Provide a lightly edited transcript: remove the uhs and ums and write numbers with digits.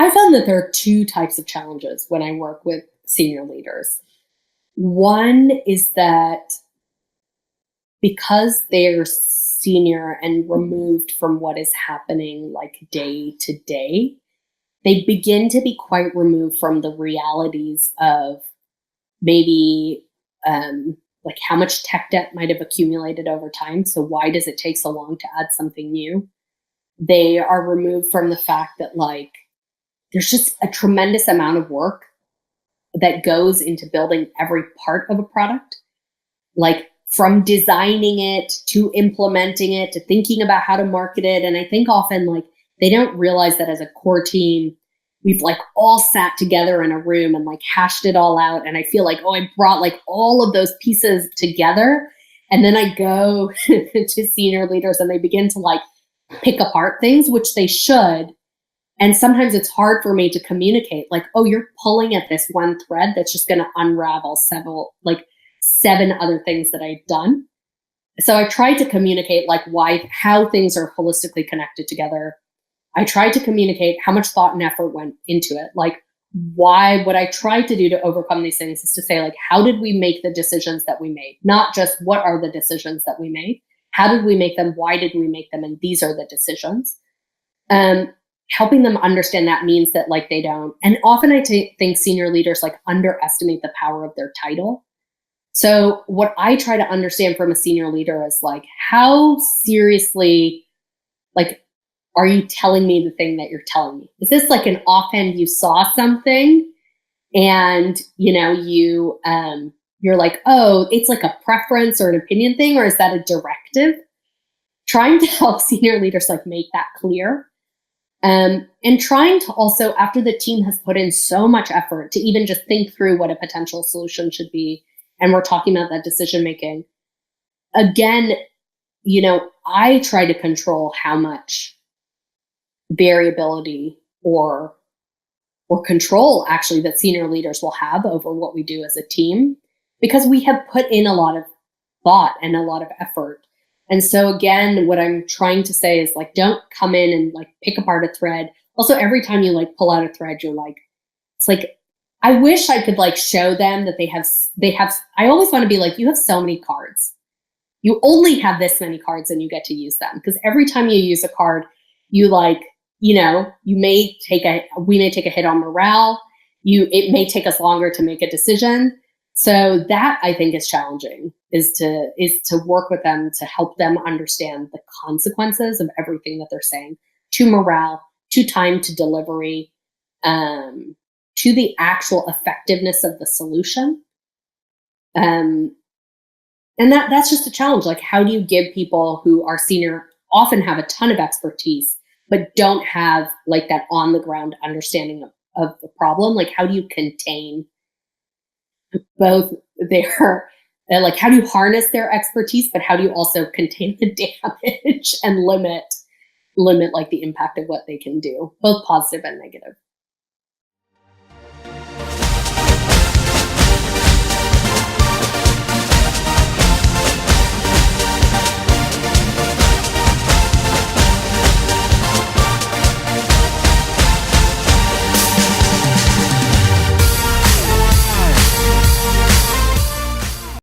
I found that there are two types of challenges when I work with senior leaders. One is that because they're senior and removed from what is happening like day to day, they begin to be quite removed from the realities of maybe like how much tech debt might have accumulated over time. So why does it take so long to add something new? They are removed from the fact that like there's just a tremendous amount of work that goes into building every part of a product, like from designing it to implementing it to thinking about how to market it. And I think often like they don't realize that as a core team, we've like all sat together in a room and like hashed it all out. And I feel like, oh, I brought like all of those pieces together. And then I go to senior leaders and they begin to like pick apart things, which they should. And sometimes it's hard for me to communicate like, oh, you're pulling at this one thread that's just going to unravel seven other things that I've done. So I tried to communicate like how things are holistically connected together. I tried to communicate how much thought and effort went into it. Like what I tried to do to overcome these things is to say like, how did we make the decisions that we made? Not just what are the decisions that we made? How did we make them? Why did we make them? And these are the decisions. Helping them understand that means that like they don't. And often I think senior leaders like underestimate the power of their title. So what I try to understand from a senior leader is like, how seriously, like, are you telling me the thing that you're telling me? Is this like an offhand, you saw something and, you're like, oh, it's like a preference or an opinion thing, or is that a directive? Trying to help senior leaders like make that clear. And trying to also, after the team has put in so much effort to even just think through what a potential solution should be, and we're talking about that decision making, again, I try to control how much variability or control actually that senior leaders will have over what we do as a team, because we have put in a lot of thought and a lot of effort. And so again, what I'm trying to say is like, don't come in and like pick apart a thread. Also, every time you like pull out a thread, you're like, it's like, I wish I could like show them that they have, I always want to be like, you have so many cards. You only have this many cards and you get to use them. Because every time you use a card, you like, we may take a hit on morale. It may take us longer to make a decision. So that I think is challenging, is to work with them to help them understand the consequences of everything that they're saying, to morale, to time to delivery, to the actual effectiveness of the solution. And that's just a challenge. Like, how do you give people who are senior, often have a ton of expertise, but don't have like that on the ground understanding of the problem? Like, how do you contain both like, how do you harness their expertise, but how do you also contain the damage and limit like the impact of what they can do, both positive and negative?